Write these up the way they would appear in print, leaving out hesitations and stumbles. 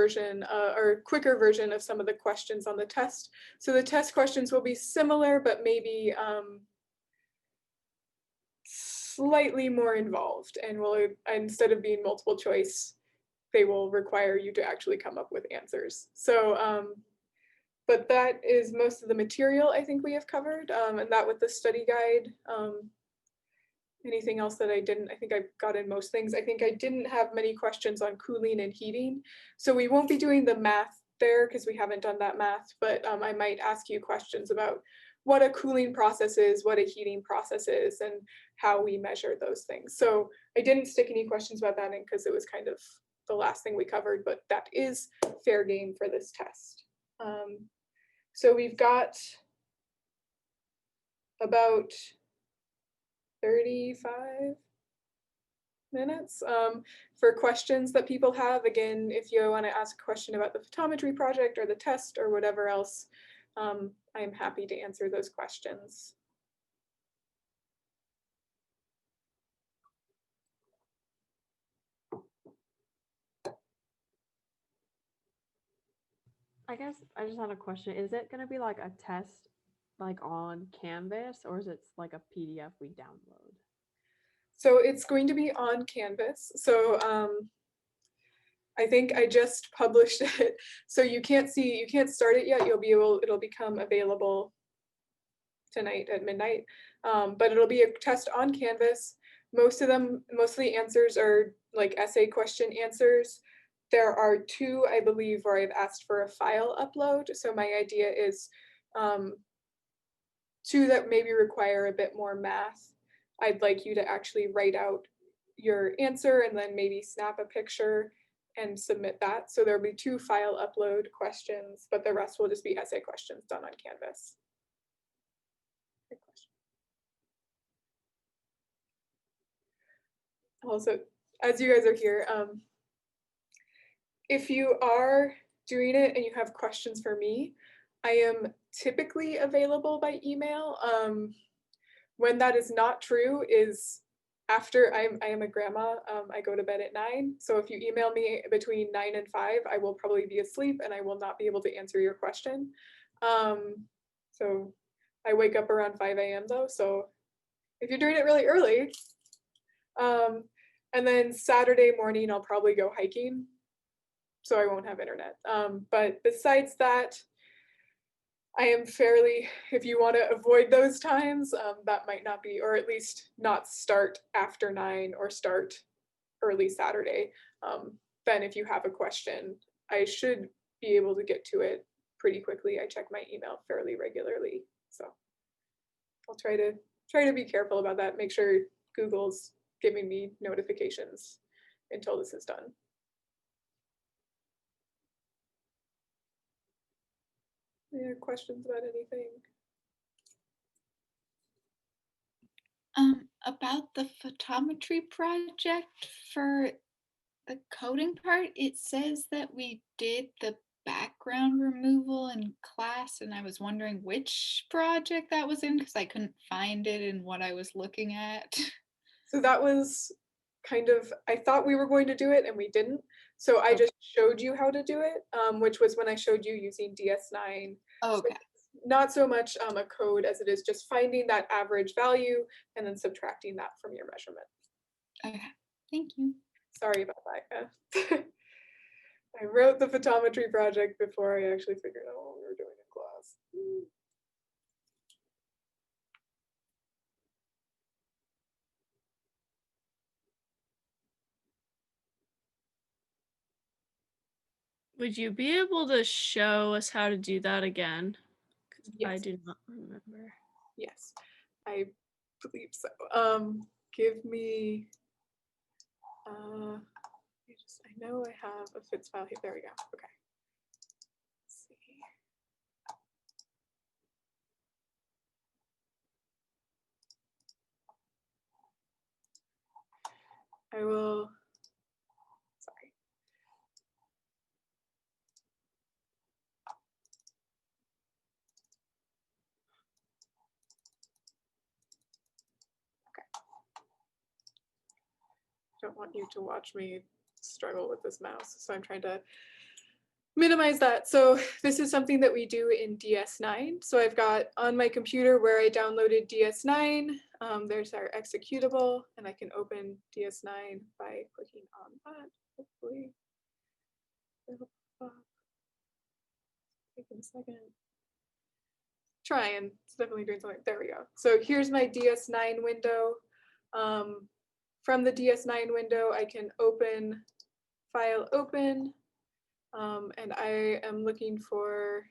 version or quicker version of some of the questions on the test. So the test questions will be similar, but maybe slightly more involved, and will, instead of being multiple choice, they will require you to actually come up with answers. So, but that is most of the material I think we have covered, and that with the study guide. Anything else that I didn't? I think I got in most things. I think I didn't have many questions on cooling and heating. So we won't be doing the math there because we haven't done that math, but I might ask you questions about what a cooling process is, what a heating process is, and how we measure those things. So I didn't stick any questions about that in because it was kind of the last thing we covered, but that is fair game for this test. So we've got about 35 minutes for questions that people have. Again, if you want to ask a question about the photometry project or the test or whatever else, I'm happy to answer those questions. I guess I just had a question. Is it going to be like a test like on Canvas, or is it like a PDF we download? So it's going to be on Canvas. So I think I just published it. So you can't start it yet. It'll become available tonight at midnight. But it'll be a test on Canvas. Most of the answers are like essay question answers. There are two, I believe, where I've asked for a file upload. So my idea is two that maybe require a bit more math. I'd like you to actually write out your answer and then maybe snap a picture and submit that. So there'll be two file upload questions, but the rest will just be essay questions done on Canvas. Also, as you guys are here, if you are doing it and you have questions for me, I am typically available by email. When that is not true is after I am a grandma. I go to bed at 9. So if you email me between 9 and 5, I will probably be asleep and I will not be able to answer your question. So I wake up around 5 a.m. though. So if you're doing it really early, and then Saturday morning, I'll probably go hiking. So I won't have internet. But besides that, I am fairly, if you want to avoid those times, that might not be, or at least not start after 9 or start early Saturday. Then if you have a question, I should be able to get to it pretty quickly. I check my email fairly regularly. So I'll try to be careful about that. Make sure Google's giving me notifications until this is done. Any questions about anything? About the photometry project for the coding part, it says that we did the background removal in class, and I was wondering which project that was in because I couldn't find it in what I was looking at. So that was kind of, I thought we were going to do it and we didn't. So I just showed you how to do it, which was when I showed you using DS9. Okay. So not so much a code as it is just finding that average value and then subtracting that from your measurement. Okay, thank you. Sorry about that. I wrote the photometry project before I actually figured out what we were doing in class. Would you be able to show us how to do that again? Because yes. I do not remember. Yes, I believe so. Give me, I know I have a FITS file here. There we go. Okay. Let's see. I will. Sorry. Okay. Don't want you to watch me struggle with this mouse, so I'm trying to minimize that. So this is something that we do in DS9. So I've got on my computer where I downloaded DS9, there's our executable, and I can open DS9 by clicking on that, hopefully. It'll pop up. Take a second. Trying, it's definitely doing something. There we go. So here's my DS9 window. From the DS9 window, I can open, file open, and I am looking for,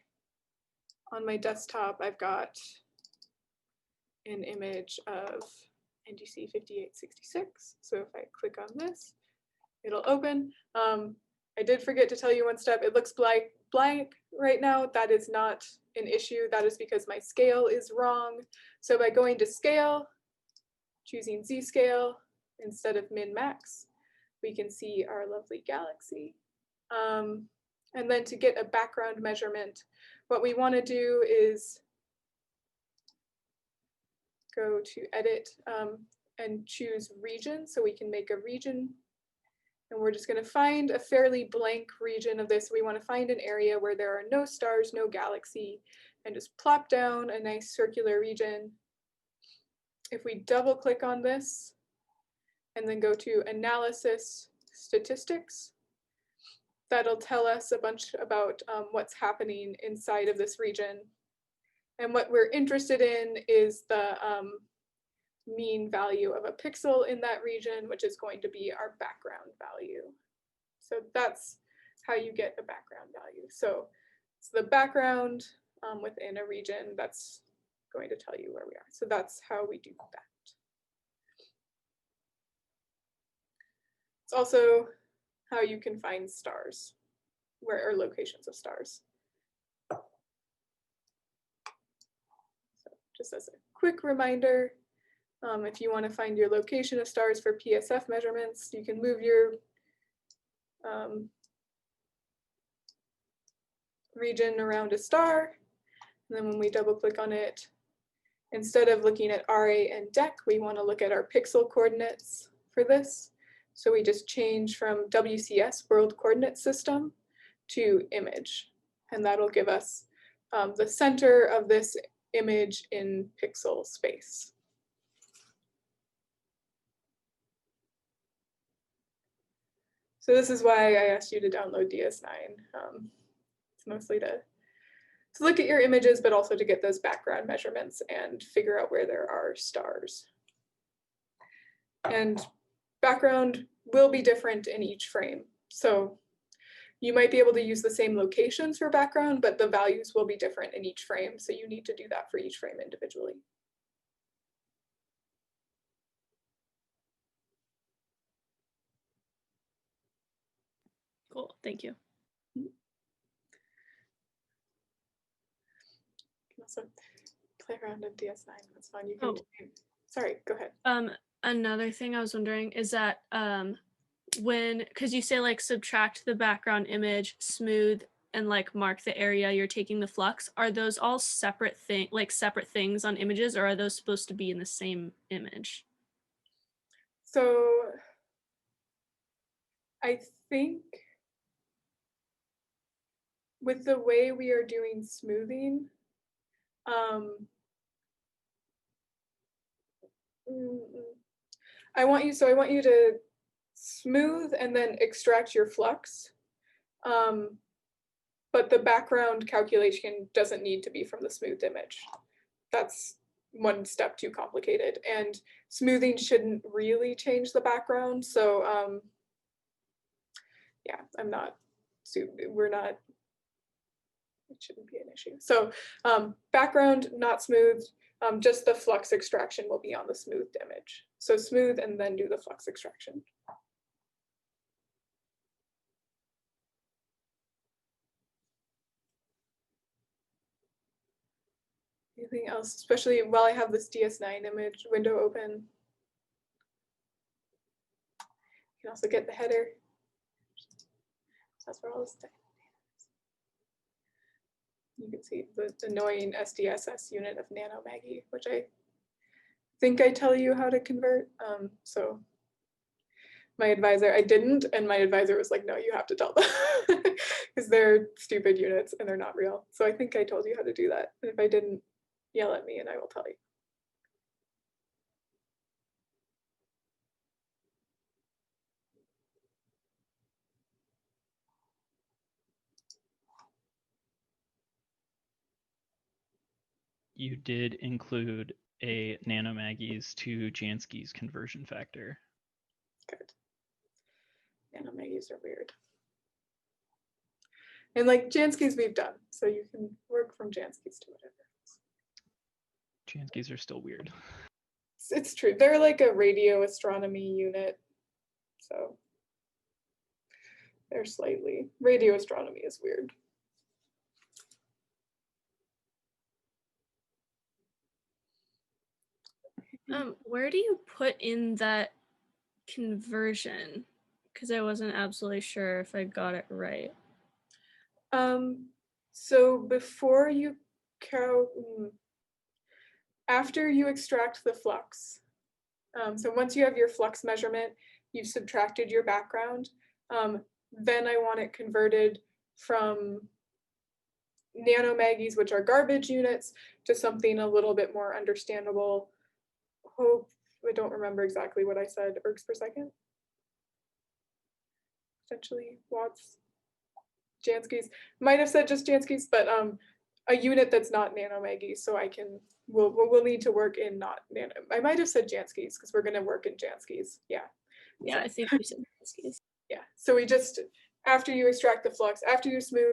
on my desktop, I've got an image of NGC 5866. So if I click on this, it'll open. I did forget to tell you one step. It looks blank right now. That is not an issue. That is because my scale is wrong. So by going to scale, choosing Z scale instead of min max, we can see our lovely galaxy. And then to get a background measurement, what we want to do is go to edit and choose region, so we can make a region. And we're just going to find a fairly blank region of this. We want to find an area where there are no stars, no galaxy, and just plop down a nice circular region. If we double click on this and then go to analysis statistics, that'll tell us a bunch about what's happening inside of this region. And what we're interested in is the mean value of a pixel in that region, which is going to be our background value. So that's how you get a background value. So it's the background within a region that's going to tell you where we are. So that's how we do that. It's also how you can find stars, where are locations of stars. So just as a quick reminder, if you want to find your location of stars for PSF measurements, you can move your region around a star. And then when we double click on it, instead of looking at RA and DEC, we want to look at our pixel coordinates for this. So we just change from WCS, World Coordinate System, to image. And that'll give us the center of this image in pixel space. So this is why I asked you to download DS9. It's mostly to look at your images, but also to get those background measurements and figure out where there are stars. And background will be different in each frame. So you might be able to use the same locations for background, but the values will be different in each frame. So you need to do that for each frame individually. Cool, thank you. You can also play around in DS9. That's fun. You can. Sorry, go ahead. Another thing I was wondering is that because you say like subtract the background image, smooth, and like mark the area you're taking the flux, are those all separate things on images, or are those supposed to be in the same image? So I think with the way we are doing smoothing, I want you to smooth and then extract your flux. But the background calculation doesn't need to be from the smoothed image. That's one step too complicated. And smoothing shouldn't really change the background. So yeah, it shouldn't be an issue. So background, not smooth, just the flux extraction will be on the smoothed image. So smooth and then do the flux extraction. Anything else, especially while I have this DS9 image window open? You can also get the header. That's where all this stuff is. You can see the annoying SDSS unit of nanomaggie, which I think I tell you how to convert. So my advisor. I didn't, and my advisor was like, no, you have to tell them because they're stupid units and they're not real. So I think I told you how to do that. And if I didn't, yell at me and I will tell you. You did include a nanomaggies to Jansky's conversion factor. Good. Nanomaggies are weird. And like Jansky's we've done, so you can work from Jansky's to whatever. Jansky's are still weird. It's true. They're like a radio astronomy unit, so they're slightly, radio astronomy is weird. Where do you put in that conversion? Because I wasn't absolutely sure if I got it right. So before you after you extract the flux, so once you have your flux measurement, you've subtracted your background, then I want it converted from nanomaggies, which are garbage units, to something a little bit more understandable. I don't remember exactly what I said, ergs per second? Potentially watts. Jansky's, might have said just Jansky's, but a unit that's not nanomaggies, so we'll need to work in not nano. I might have said Jansky's because we're gonna work in Jansky's. Yeah. Yeah, So, I think you said Jansky's. yeah. So we just, after you extract the flux, after you smooth